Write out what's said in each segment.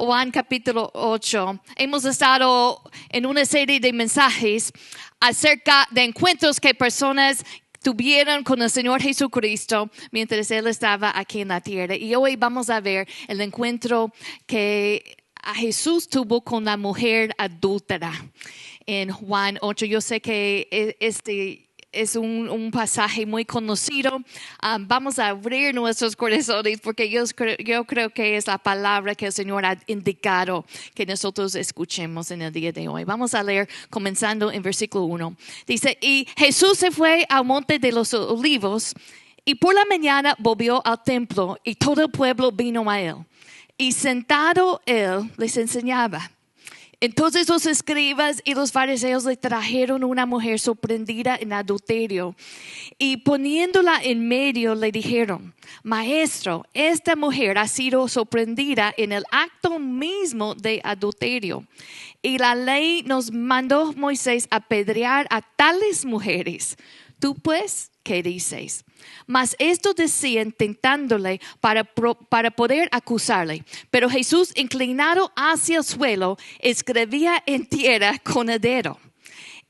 Juan capítulo 8. Hemos estado en una serie de mensajes acerca de encuentros que personas tuvieron con el Señor Jesucristo mientras Él estaba aquí en la tierra. Y hoy vamos a ver el encuentro que a Jesús tuvo con la mujer adúltera en Juan 8. Yo sé que este es un pasaje muy conocido. Vamos a abrir nuestros corazones porque yo creo que es la palabra que el Señor ha indicado que nosotros escuchemos en el día de hoy. Vamos a leer comenzando en versículo 1. Dice, y Jesús se fue al monte de los olivos y por la mañana volvió al templo y todo el pueblo vino a él. Y sentado él les enseñaba. Entonces los escribas y los fariseos le trajeron una mujer sorprendida en adulterio y poniéndola en medio le dijeron, Maestro, esta mujer ha sido sorprendida en el acto mismo de adulterio y la ley nos mandó Moisés apedrear a tales mujeres. Tú pues, ¿qué dices? Mas esto decían tentándole para poder acusarle. Pero Jesús, inclinado hacia el suelo, escribía en tierra con el dedo.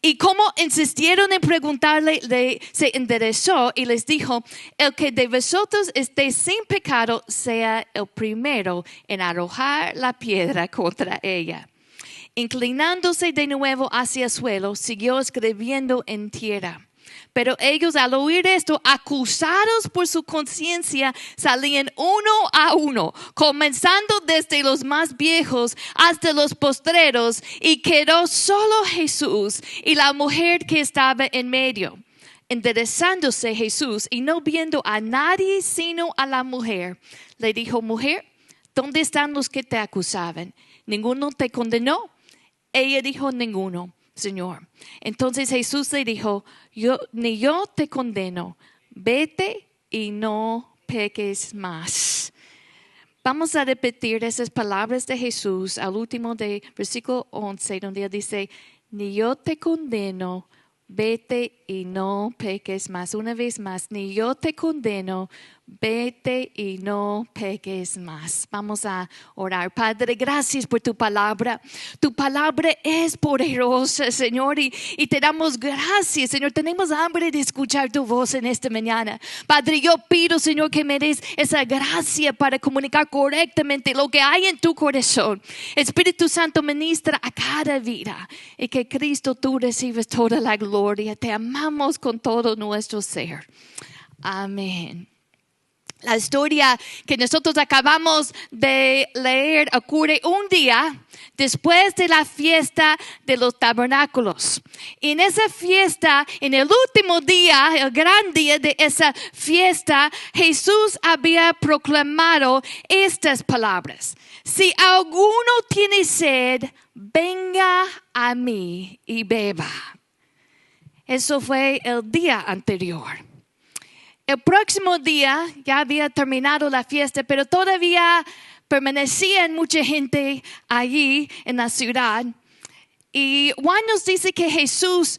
Y como insistieron en preguntarle, se enderezó y les dijo, el que de vosotros esté sin pecado sea el primero en arrojar la piedra contra ella. Inclinándose de nuevo hacia el suelo, siguió escribiendo en tierra. Pero ellos al oír esto, acusados por su conciencia, salían uno a uno, comenzando desde los más viejos hasta los postreros, y quedó solo Jesús y la mujer que estaba en medio. Enderezándose Jesús y no viendo a nadie sino a la mujer, le dijo, mujer, ¿dónde están los que te acusaban? ¿Ninguno te condenó? Ella dijo, ninguno, Señor. Entonces Jesús le dijo, ni yo te condeno, vete y no peques más. Vamos a repetir esas palabras de Jesús al último de versículo 11, donde él dice, ni yo te condeno, vete y no peques más. Una vez más, ni yo te condeno, vete y no peques más. Vamos a orar. Padre, gracias por tu palabra. Tu palabra es poderosa, Señor, y te damos gracias, Señor. Tenemos hambre de escuchar tu voz en esta mañana. Padre, yo pido, Señor, que me des esa gracia para comunicar correctamente lo que hay en tu corazón. Espíritu Santo, ministra a cada vida y que Cristo tú recibes toda la gloria. Te amamos con todo nuestro ser. Amén. La historia que nosotros acabamos de leer ocurre un día después de la fiesta de los tabernáculos. Y en esa fiesta, en el último día, el gran día de esa fiesta, Jesús había proclamado estas palabras. Si alguno tiene sed, venga a mí y beba. Eso fue el día anterior. El próximo día ya había terminado la fiesta, pero todavía permanecía mucha gente allí en la ciudad. Y Juan nos dice que Jesús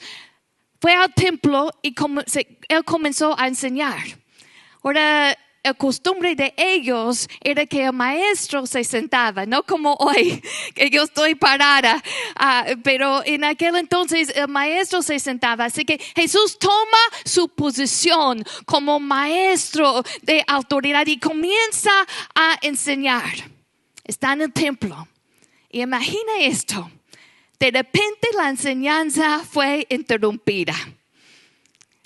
fue al templo y él comenzó a enseñar. Ahora, la costumbre de ellos era que el maestro se sentaba, no como hoy, que yo estoy parada, pero en aquel entonces el maestro se sentaba. Así que Jesús toma su posición como maestro de autoridad y comienza a enseñar. Está en el templo. Y imagina esto, de repente la enseñanza fue interrumpida.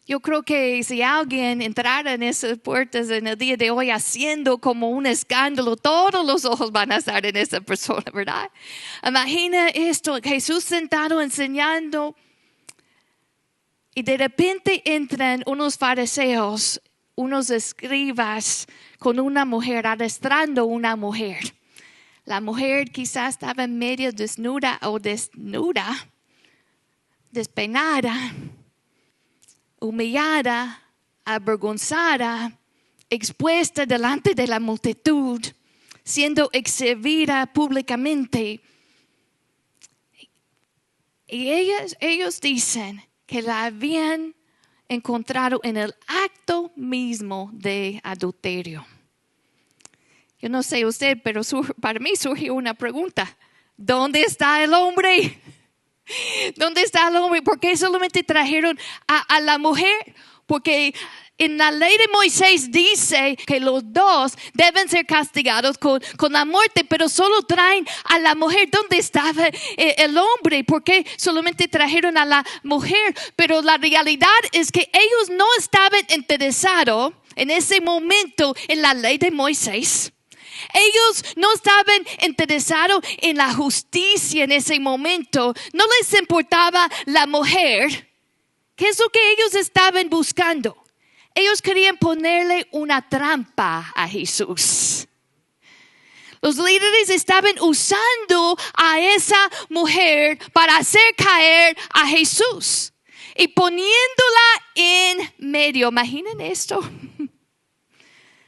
Yo creo que si alguien entrara en esas puertas en el día de hoy haciendo como un escándalo, todos los ojos van a estar en esa persona, ¿verdad? Imagina esto, Jesús sentado enseñando y de repente entran unos fariseos, unos escribas con una mujer, arrastrando una mujer. La mujer quizás estaba medio desnuda o desnuda, despeinada, humillada, avergonzada, expuesta delante de la multitud, siendo exhibida públicamente. Y ellos dicen que la habían encontrado en el acto mismo de adulterio. Yo no sé usted, pero para mí surgió una pregunta. ¿Dónde está el hombre? ¿Dónde está el hombre? ¿Por qué solamente trajeron a la mujer? Porque en la ley de Moisés dice que los dos deben ser castigados con la muerte, pero solo traen a la mujer. ¿Dónde estaba el hombre? ¿Por qué solamente trajeron a la mujer? Pero la realidad es que ellos no estaban interesados en ese momento en la ley de Moisés. Ellos no estaban interesados en la justicia en ese momento. No les importaba la mujer. ¿Qué es lo que ellos estaban buscando? Ellos querían ponerle una trampa a Jesús. Los líderes estaban usando a esa mujer para hacer caer a Jesús y poniéndola en medio. Imaginen esto.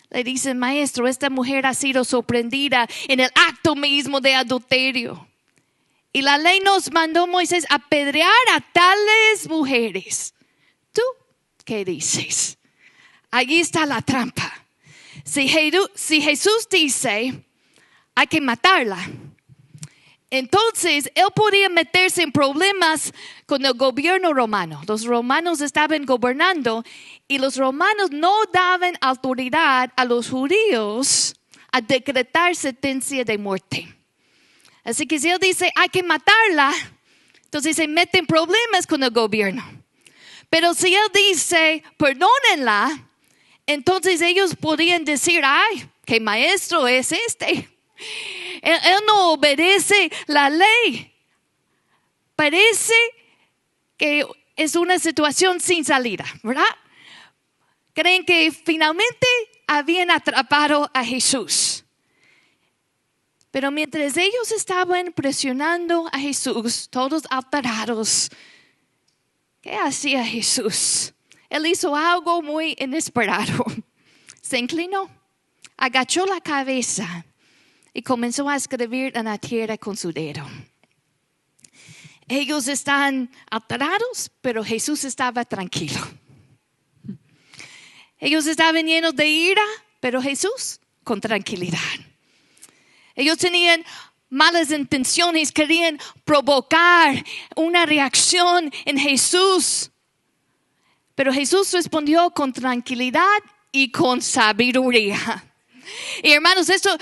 Le dicen, maestro, esta mujer ha sido sorprendida en el acto mismo de adulterio. Y la ley nos mandó Moisés a apedrear a tales mujeres. ¿Tú qué dices? Allí está la trampa. Si Jesús dice, hay que matarla, entonces él podía meterse en problemas con el gobierno romano. Los romanos estaban gobernando y los romanos no daban autoridad a los judíos a decretar sentencia de muerte. Así que si él dice hay que matarla, entonces se mete en problemas con el gobierno. Pero si él dice perdónenla, entonces ellos podrían decir, ay, qué maestro es este. Él no obedece la ley. Parece que es una situación sin salida, ¿verdad? Creen que finalmente habían atrapado a Jesús. Pero mientras ellos estaban presionando a Jesús, todos alterados, ¿qué hacía Jesús? Él hizo algo muy inesperado. Se inclinó, agachó la cabeza y comenzó a escribir en la tierra con su dedo. Ellos están alterados, pero Jesús estaba tranquilo. Ellos estaban llenos de ira, pero Jesús con tranquilidad. Ellos tenían malas intenciones, querían provocar una reacción en Jesús. Pero Jesús respondió con tranquilidad y con sabiduría. Y hermanos, esto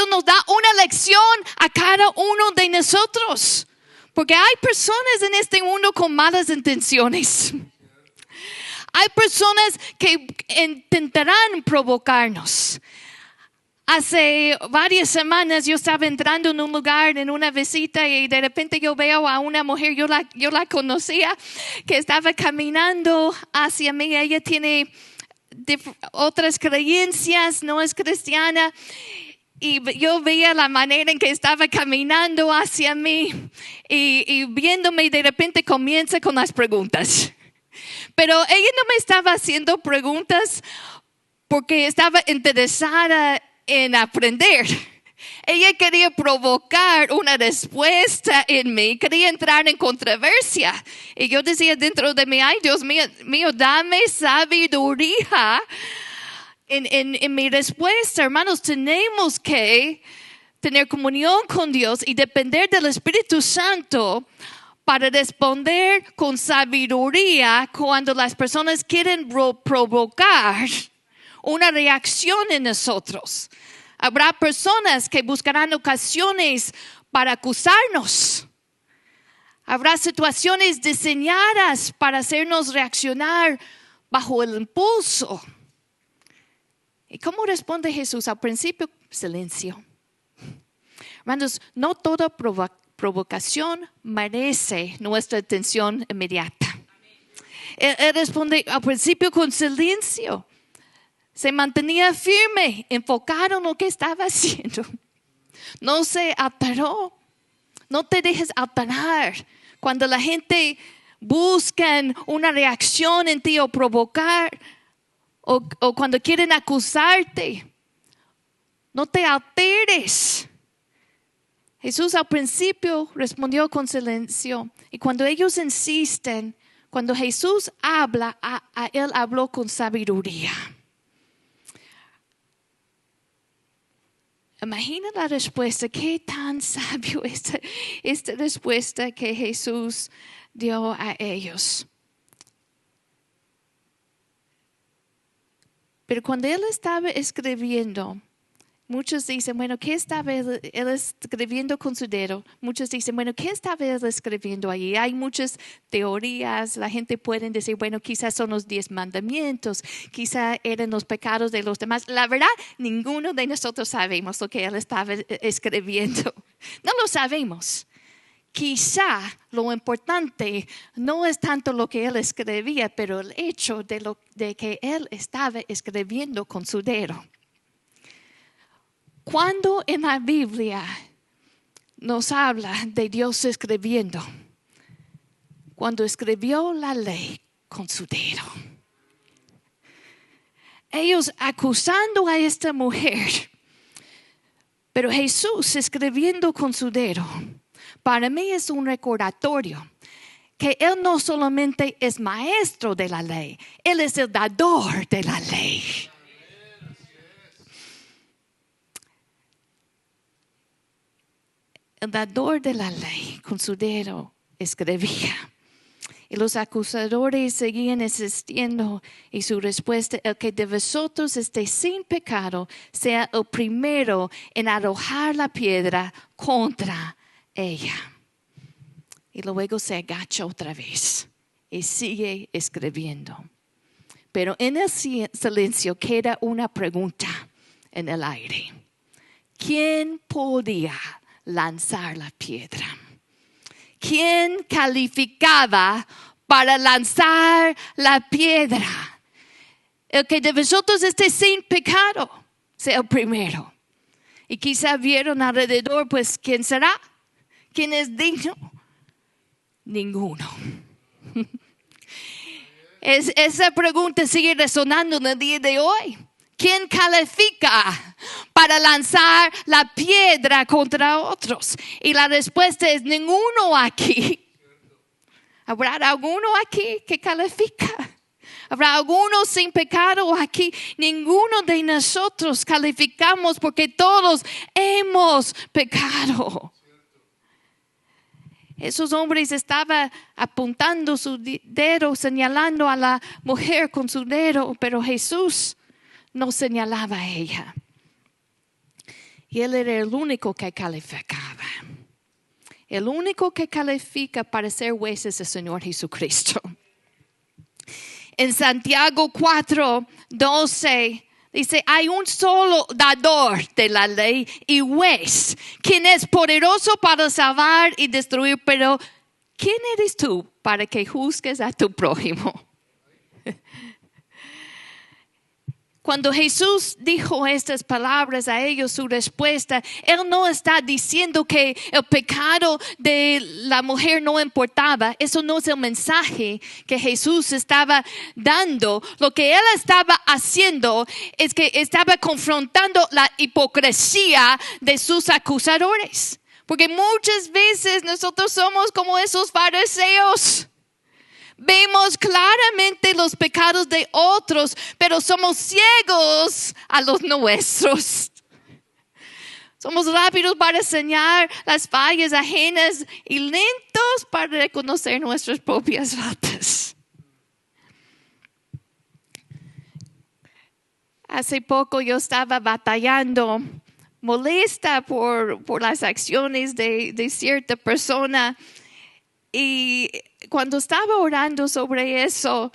nos da una lección a cada uno de nosotros. Porque hay personas en este mundo con malas intenciones. Hay personas que intentarán provocarnos. Hace varias semanas yo estaba entrando en un lugar, en una visita, y de repente yo veo a una mujer, yo la conocía, que estaba caminando hacia mí. Ella tiene otras creencias, no es cristiana. Y yo veía la manera en que estaba caminando hacia mí y viéndome, y de repente comienza con las preguntas. Pero ella no me estaba haciendo preguntas porque estaba interesada en aprender. Ella quería provocar una respuesta en mí, quería entrar en controversia. Y yo decía dentro de mí, ay Dios mío, dame sabiduría en mi respuesta. Hermanos, tenemos que tener comunión con Dios y depender del Espíritu Santo para responder con sabiduría cuando las personas quieren provocar una reacción en nosotros. Habrá personas que buscarán ocasiones para acusarnos. Habrá situaciones diseñadas para hacernos reaccionar bajo el impulso. ¿Y cómo responde Jesús? Al principio, silencio. Hermanos, no toda provocación merece nuestra atención inmediata. Él responde al principio con silencio. Se mantenía firme, enfocado en lo que estaba haciendo. No se alteró. No te dejes alterar. Cuando la gente busca una reacción en ti o provocar, o cuando quieren acusarte, no te alteres. Jesús al principio respondió con silencio. Y cuando ellos insisten, cuando Jesús habla, Él habló con sabiduría. Imagina la respuesta. Qué tan sabio esta respuesta que Jesús dio a ellos. Pero cuando él estaba escribiendo, muchos dicen, bueno, ¿qué estaba él escribiendo con su dedo? Muchos dicen, bueno, ¿qué estaba él escribiendo allí? Hay muchas teorías. La gente puede decir, bueno, quizás son los 10 mandamientos. Quizás eran los pecados de los demás. La verdad, ninguno de nosotros sabemos lo que él estaba escribiendo. No lo sabemos. Quizá lo importante no es tanto lo que él escribía, pero el hecho de que él estaba escribiendo con su dedo. Cuando en la Biblia nos habla de Dios escribiendo, cuando escribió la ley con su dedo, ellos acusando a esta mujer, pero Jesús escribiendo con su dedo, para mí es un recordatorio que Él no solamente es maestro de la ley, Él es el dador de la ley. El dador de la ley con su dedo escribía. Y los acusadores seguían insistiendo y su respuesta, el que de vosotros esté sin pecado, sea el primero en arrojar la piedra contra ella. Y luego se agacha otra vez y sigue escribiendo. Pero en el silencio queda una pregunta en el aire. ¿Quién podía lanzar la piedra? ¿Quién calificaba para lanzar la piedra? El que de vosotros esté sin pecado, sea el primero. Y quizá vieron alrededor, pues, ¿quién será? ¿Quién es digno? Ninguno. Esa pregunta sigue resonando en el día de hoy. ¿Quién califica para lanzar la piedra contra otros? Y la respuesta es ninguno aquí. ¿Habrá alguno aquí que califica? ¿Habrá alguno sin pecado aquí? Ninguno de nosotros calificamos porque todos hemos pecado. Esos hombres estaban apuntando su dedo, señalando a la mujer con su dedo, pero Jesús no señalaba a ella. Y Él era el único que calificaba. El único que califica para ser juez es el Señor Jesucristo. En Santiago 4:12 dice, hay un solo dador de la ley y juez, quien es poderoso para salvar y destruir. Pero, ¿quién eres tú para que juzgues a tu prójimo? Cuando Jesús dijo estas palabras a ellos, su respuesta, Él no está diciendo que el pecado de la mujer no importaba. Eso no es el mensaje que Jesús estaba dando. Lo que Él estaba haciendo es que estaba confrontando la hipocresía de sus acusadores. Porque muchas veces nosotros somos como esos fariseos. Vemos claramente los pecados de otros, pero somos ciegos a los nuestros. Somos rápidos para señalar las fallas ajenas y lentos para reconocer nuestras propias faltas. Hace poco yo estaba batallando, molesta por las acciones de cierta persona. Y cuando estaba orando sobre eso,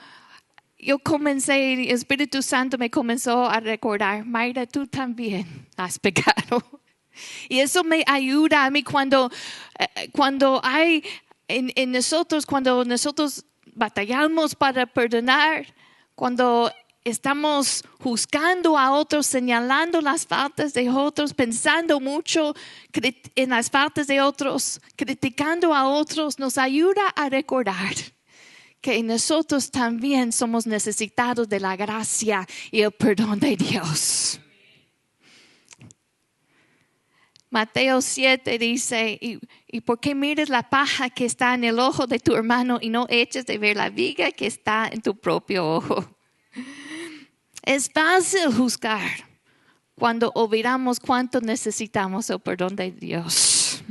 yo comencé, el Espíritu Santo me comenzó a recordar, Mayra, tú también has pecado. Y eso me ayuda a mí cuando hay en nosotros, cuando nosotros batallamos para perdonar, cuando estamos juzgando a otros, señalando las faltas de otros, pensando mucho en las faltas de otros, criticando a otros, nos ayuda a recordar que nosotros también somos necesitados de la gracia y el perdón de Dios. Mateo 7 dice, ¿y por qué miras la paja que está en el ojo de tu hermano y no eches de ver la viga que está en tu propio ojo? Es fácil juzgar cuando olvidamos cuánto necesitamos el perdón de Dios.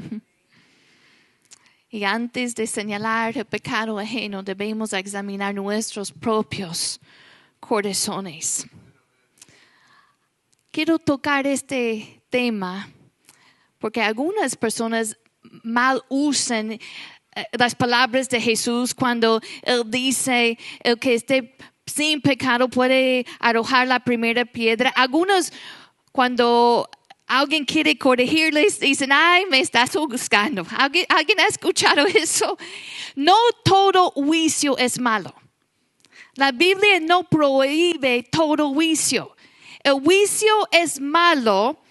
Y antes de señalar el pecado ajeno, debemos examinar nuestros propios corazones. Quiero tocar este tema porque algunas personas mal usan las palabras de Jesús cuando Él dice el que esté sin pecado puede arrojar la primera piedra. Algunos cuando alguien quiere corregirles dicen, ay, me estás juzgando. ¿Alguien ha escuchado eso? No todo juicio es malo. La Biblia no prohíbe todo juicio. El juicio es malo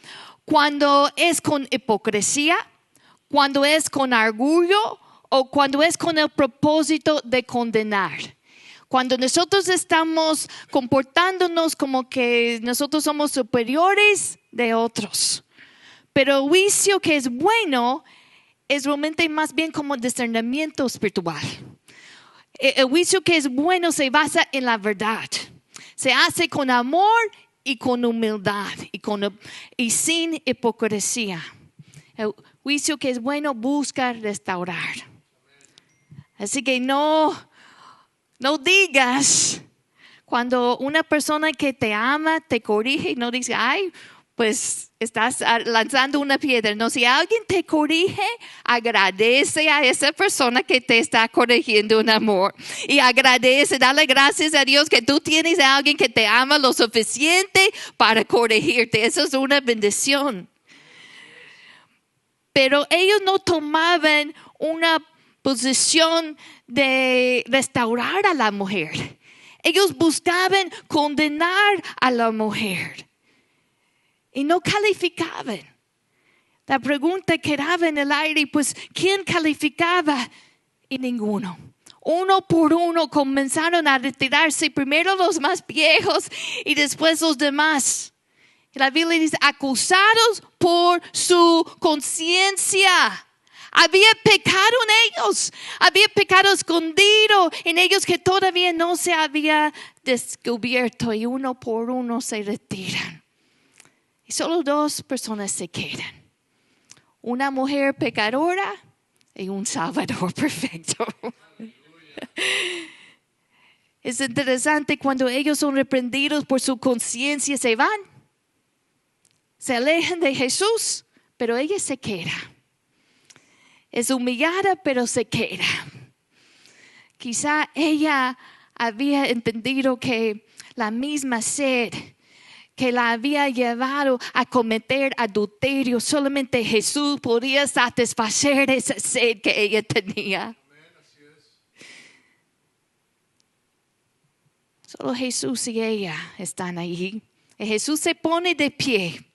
cuando es con hipocresía, cuando es con orgullo o cuando es con el propósito de condenar. Cuando nosotros estamos comportándonos como que nosotros somos superiores de otros. Pero el juicio que es bueno es realmente más bien como discernimiento espiritual. El juicio que es bueno se basa en la verdad. Se hace con amor y con humildad y sin hipocresía. El juicio que es bueno busca restaurar. Así que no digas cuando una persona que te ama te corrige y no dice, ay, pues estás lanzando una piedra. No, si alguien te corrige, agradece a esa persona que te está corrigiendo en amor. Y agradece, dale gracias a Dios que tú tienes a alguien que te ama lo suficiente para corregirte. Eso es una bendición. Pero ellos no tomaban una posición de restaurar a la mujer. Ellos buscaban condenar a la mujer y no calificaban. La pregunta quedaba en el aire, pues ¿quién calificaba? Y ninguno. Uno por uno comenzaron a retirarse, primero los más viejos y después los demás. La Biblia dice, acusados por su conciencia. Había pecado en ellos, había pecado escondido en ellos que todavía no se había descubierto y uno por uno se retiran. Y solo dos personas se quedan. Una mujer pecadora y un Salvador perfecto. Es interesante cuando ellos son reprendidos por su conciencia, se van, se alejan de Jesús, pero ella se queda. Es humillada, pero se queda. Quizá ella había entendido que la misma sed que la había llevado a cometer adulterio, solamente Jesús podía satisfacer esa sed que ella tenía. Solo Jesús y ella están allí. Y Jesús se pone de pie.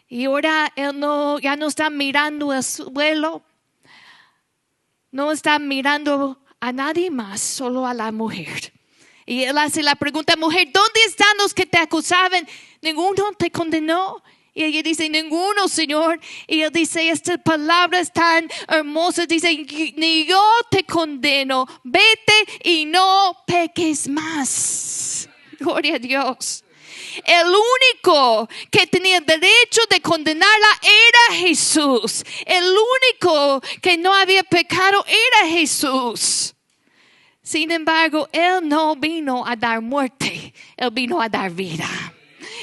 Y ahora Él ya no está mirando al suelo. No está mirando a nadie más, solo a la mujer. Y Él hace la pregunta, mujer, ¿dónde están los que te acusaban? ¿Ninguno te condenó? Y ella dice, ninguno, Señor. Y Él dice, esta palabra es tan hermosa. Dice, ni yo te condeno. Vete y no peques más. Gloria a Dios. El único que tenía derecho de condenarla era Jesús. El único que no había pecado era Jesús. Sin embargo, Él no vino a dar muerte. Él vino a dar vida.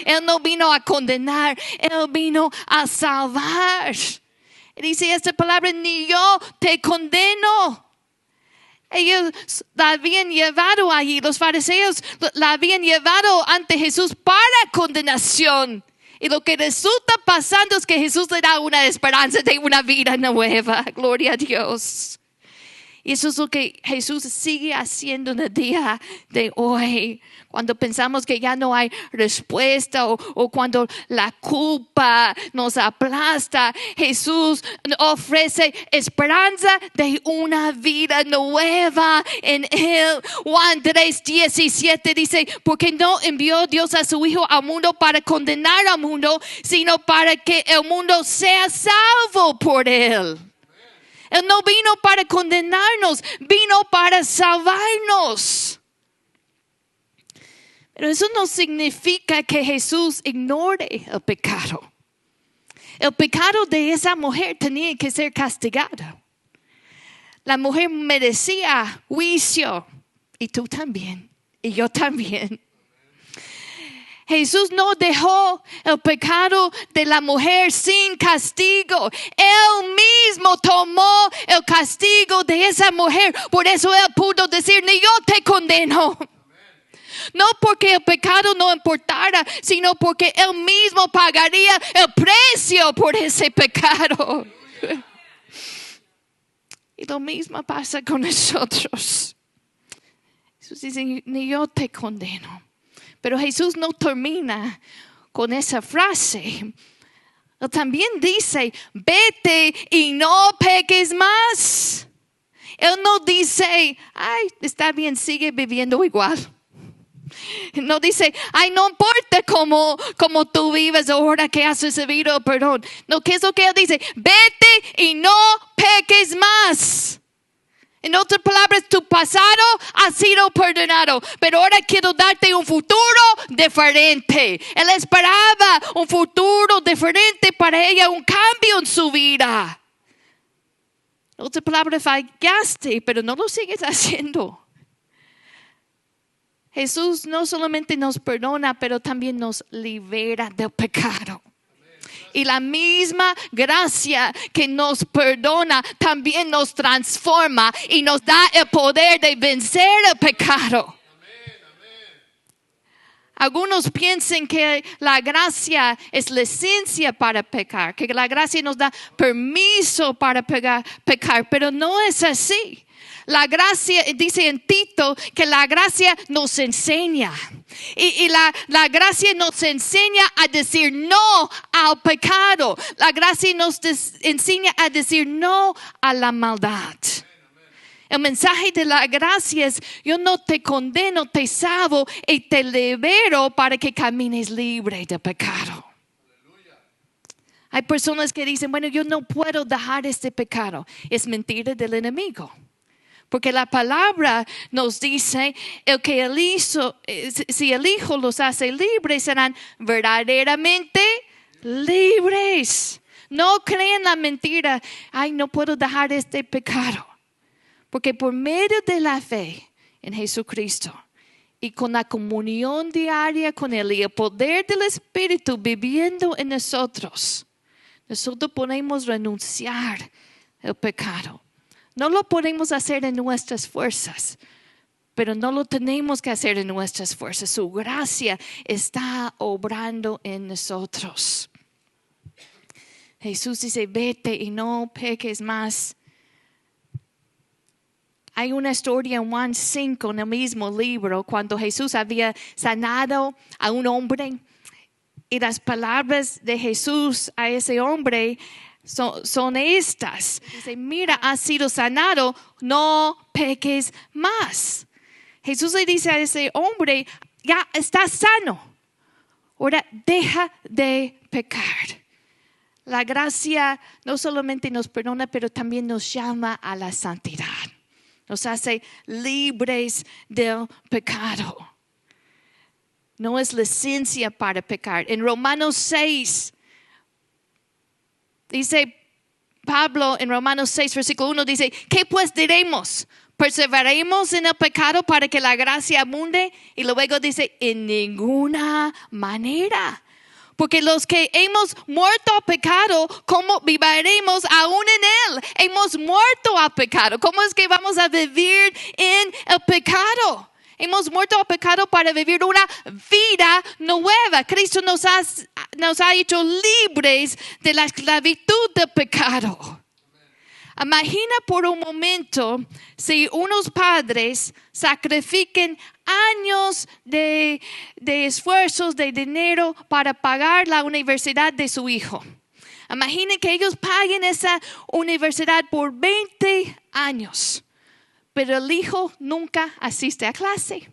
Él no vino a condenar. Él vino a salvar. Dice esta palabra, ni yo te condeno. Ellos la habían llevado allí, los fariseos la habían llevado ante Jesús para condenación. Y lo que resulta pasando es que Jesús le da una esperanza de una vida nueva. Gloria a Dios. Y eso es lo que Jesús sigue haciendo en el día de hoy. Cuando pensamos que ya no hay respuesta o cuando la culpa nos aplasta, Jesús ofrece esperanza de una vida nueva en Él. Juan 3:17 dice, porque no envió Dios a su Hijo al mundo para condenar al mundo, sino para que el mundo sea salvo por Él. Él no vino para condenarnos, vino para salvarnos. Pero eso no significa que Jesús ignore el pecado. El pecado de esa mujer tenía que ser castigado. La mujer merecía juicio. Y tú también. Y yo también. Jesús no dejó el pecado de la mujer sin castigo. Él mismo tomó el castigo de esa mujer. Por eso Él pudo decir, ni yo te condeno. No porque el pecado no importara, sino porque Él mismo pagaría el precio por ese pecado. Y lo mismo pasa con nosotros. Jesús dice, ni yo te condeno. Pero Jesús no termina con esa frase. Él también dice, vete y no peques más. Él no dice, ay, está bien, sigue viviendo igual. No dice, ay, no importa cómo tú vives ahora que has recibido perdón. No, ¿qué es lo que Él dice? Vete y no peques más. En otras palabras, tu pasado ha sido perdonado, pero ahora quiero darte un futuro diferente. Él esperaba un futuro diferente para ella, un cambio en su vida. En otras palabras, fallaste, pero no lo sigues haciendo. Jesús no solamente nos perdona, pero también nos libera del pecado. Y la misma gracia que nos perdona también nos transforma y nos da el poder de vencer el pecado. Algunos piensan que la gracia es licencia para pecar, que la gracia nos da permiso para pecar, pero no es así. La gracia, dice en Tito, que la gracia nos enseña. Y la gracia nos enseña a decir no al pecado. La gracia nos enseña a decir no a la maldad. El mensaje de la gracia es, yo no te condeno, te salvo y te libero para que camines libre de pecado. Hay personas que dicen, bueno, yo no puedo dejar este pecado. Es mentira del enemigo. Porque la palabra nos dice, si el Hijo los hace libres, serán verdaderamente libres. No crean la mentira, ay, no puedo dejar este pecado. Porque por medio de la fe en Jesucristo y con la comunión diaria con Él y el poder del Espíritu viviendo en nosotros podemos renunciar al pecado. No lo podemos hacer en nuestras fuerzas, pero no lo tenemos que hacer en nuestras fuerzas. Su gracia está obrando en nosotros. Jesús dice, vete y no peques más. Hay una historia en Juan 5 en el mismo libro, cuando Jesús había sanado a un hombre. Y las palabras de Jesús a ese hombre son estas. Dice, mira, has sido sanado, no peques más. Jesús le dice a ese hombre, ya estás sano. Ahora deja de pecar. La gracia no solamente nos perdona, pero también nos llama a la santidad. Nos hace libres del pecado. No es licencia para pecar. En Romanos 6, dice Pablo en Romanos 6, versículo 1, dice, ¿qué pues diremos? ¿Perseveraremos en el pecado para que la gracia abunde? Y luego dice, en ninguna manera. Porque los que hemos muerto al pecado, ¿cómo viviremos aún en él? Hemos muerto al pecado. ¿Cómo es que vamos a vivir en el pecado? Hemos muerto al pecado para vivir una vida nueva. Cristo nos ha hecho libres de la esclavitud del pecado. Imagina por un momento si unos padres sacrifiquen años de esfuerzos, de dinero para pagar la universidad de su hijo. Imaginen que ellos paguen esa universidad por 20 años, pero el hijo nunca asiste a clase.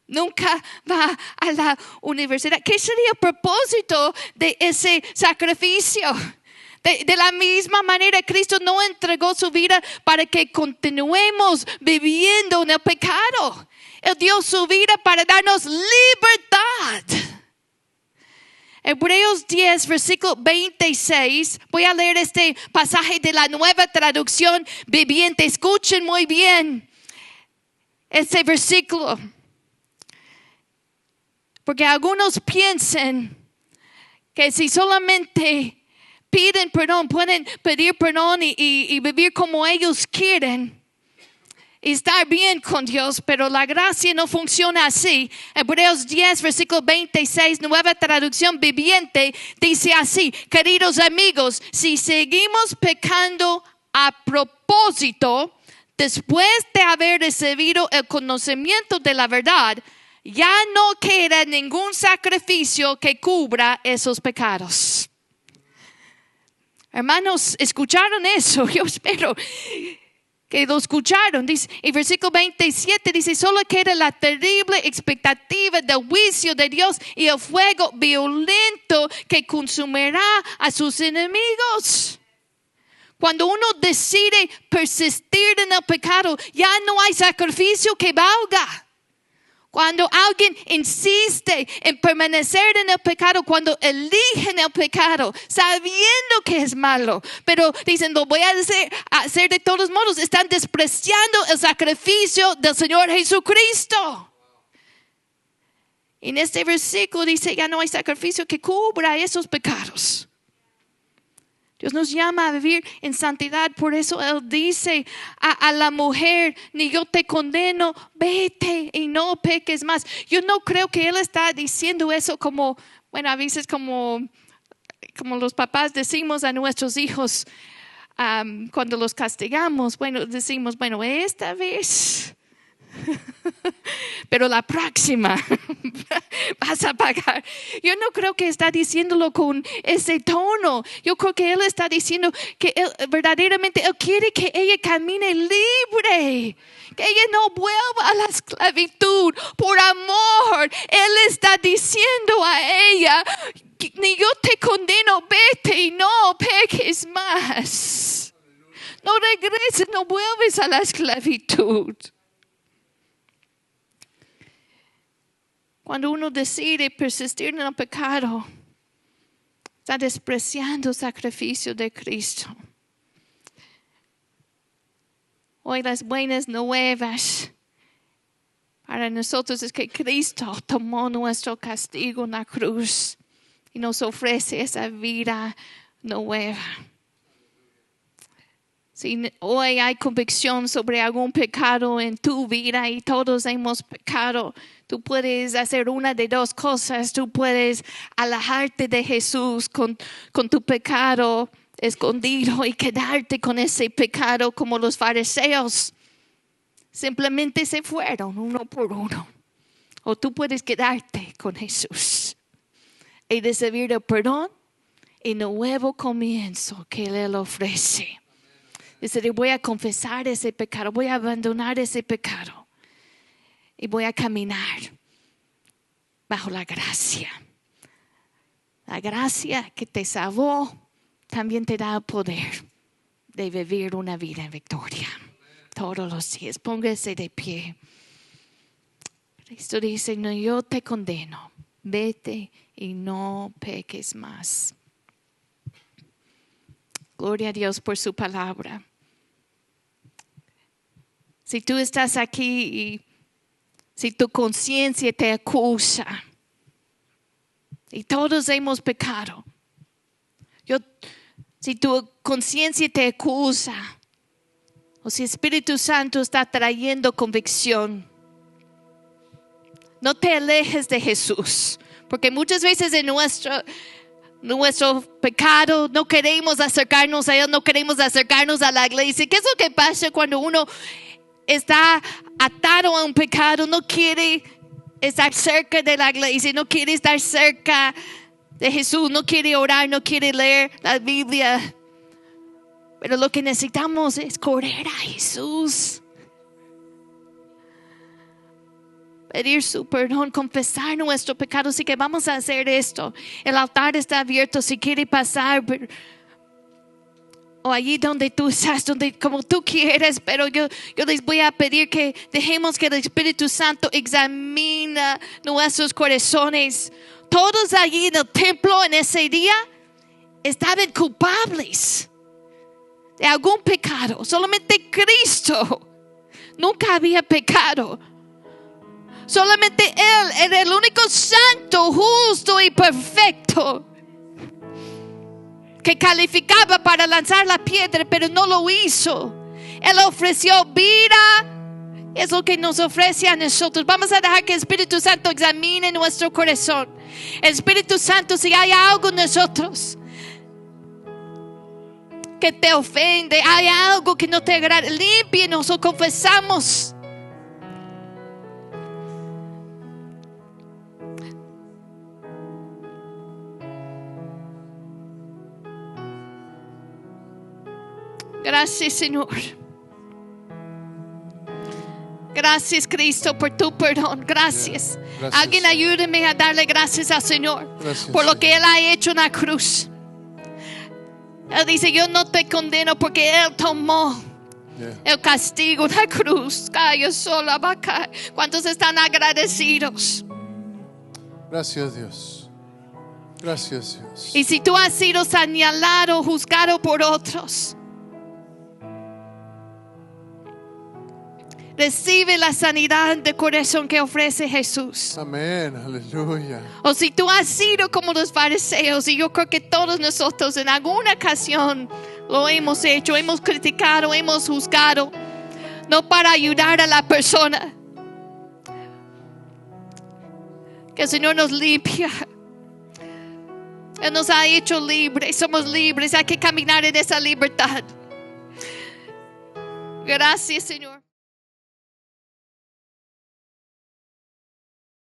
Nunca va a la universidad. ¿Qué sería el propósito de ese sacrificio? De la misma manera, Cristo no entregó su vida para que continuemos viviendo en el pecado. Él dio su vida para darnos libertad. Hebreos 10, versículo 26. Voy a leer este pasaje de la Nueva Traducción Viviente. Escuchen muy bien este versículo. Porque algunos piensan que si solamente piden perdón, pueden pedir perdón y vivir como ellos quieren y estar bien con Dios, pero la gracia no funciona así. Hebreos 10, versículo 26, Nueva Traducción Viviente, dice así: queridos amigos, si seguimos pecando a propósito, después de haber recibido el conocimiento de la verdad, ya no queda ningún sacrificio que cubra esos pecados. Hermanos, ¿escucharon eso? Yo espero que lo escucharon. Dice, y versículo 27 dice: solo queda la terrible expectativa del juicio de Dios y el fuego violento que consumirá a sus enemigos. Cuando uno decide persistir en el pecado, ya no hay sacrificio que valga. Cuando alguien insiste en permanecer en el pecado, cuando eligen el pecado, sabiendo que es malo, pero dicen, lo voy a hacer de todos modos, están despreciando el sacrificio del Señor Jesucristo. En este versículo dice, ya no hay sacrificio que cubra esos pecados. Dios nos llama a vivir en santidad. Por eso Él dice a la mujer: ni yo te condeno, vete y no peques más. Yo no creo que Él está diciendo eso como, bueno, a veces como los papás decimos a nuestros hijos cuando los castigamos. Bueno, decimos, bueno, esta vez, pero la próxima vas a pagar. Yo no creo que está diciéndolo con ese tono. Yo creo que Él está diciendo que verdaderamente Él quiere que ella camine libre, que ella no vuelva a la esclavitud. Por amor, Él está diciendo a ella: ni yo te condeno, vete y no peques más. No regreses, no vuelves a la esclavitud. Cuando uno decide persistir en el pecado, está despreciando el sacrificio de Cristo. Hoy las buenas nuevas para nosotros es que Cristo tomó nuestro castigo en la cruz y nos ofrece esa vida nueva. Si hoy hay convicción sobre algún pecado en tu vida, y todos hemos pecado, tú puedes hacer una de dos cosas. Tú puedes alejarte de Jesús con tu pecado escondido y quedarte con ese pecado como los fariseos. Simplemente se fueron uno por uno. O tú puedes quedarte con Jesús y recibir el perdón y nuevo comienzo que Él ofrece. Dice, voy a confesar ese pecado, voy a abandonar ese pecado y voy a caminar bajo la gracia. La gracia que te salvó también te da el poder de vivir una vida en victoria todos los días. Póngase de pie. Cristo dice, no, yo te condeno, vete y no peques más. Gloria a Dios por su palabra. Si tú estás aquí y si tu conciencia te acusa, y todos hemos pecado, si tu conciencia te acusa, o si el Espíritu Santo está trayendo convicción, no te alejes de Jesús, porque muchas veces en nuestro pecado no queremos acercarnos a Él, no queremos acercarnos a la iglesia. ¿Qué es lo que pasa cuando uno está atado a un pecado? No quiere estar cerca de la iglesia, no quiere estar cerca de Jesús, no quiere orar, no quiere leer la Biblia. Pero lo que necesitamos es correr a Jesús, pedir su perdón, confesar nuestro pecado. Así que vamos a hacer esto. El altar está abierto. Si quiere pasar o allí donde tú estás, donde como tú quieres, pero yo les voy a pedir que dejemos que el Espíritu Santo examine nuestros corazones. Todos allí en el templo en ese día estaban culpables de algún pecado. Solamente Cristo nunca había pecado. Solamente Él era el único santo, justo y perfecto que calificaba para lanzar la piedra, pero no lo hizo. Él ofreció vida. Es lo que nos ofrece a nosotros. Vamos a dejar que el Espíritu Santo examine nuestro corazón. El Espíritu Santo, si hay algo en nosotros que te ofende, hay algo que no te agrada, límpienos o confesamos. Gracias, Señor. Gracias, Cristo, por tu perdón. Gracias. Gracias. Alguien ayúdeme a darle gracias al Señor. Gracias, por lo Señor. que Él ha hecho en la cruz. Él dice, yo no te condeno porque Él tomó el castigo de la cruz. Calla sola, vaca. ¿Cuántos están agradecidos? Gracias, Dios. Gracias, Dios. Y si tú has sido señalado, juzgado por otros, recibe la sanidad de corazón que ofrece Jesús. Amén, aleluya. O si tú has sido como los fariseos, y yo creo que todos nosotros en alguna ocasión lo hemos hecho, hemos criticado, hemos juzgado, no para ayudar a la persona. Que el Señor nos limpia. Él nos ha hecho libres, somos libres, hay que caminar en esa libertad. Gracias, Señor.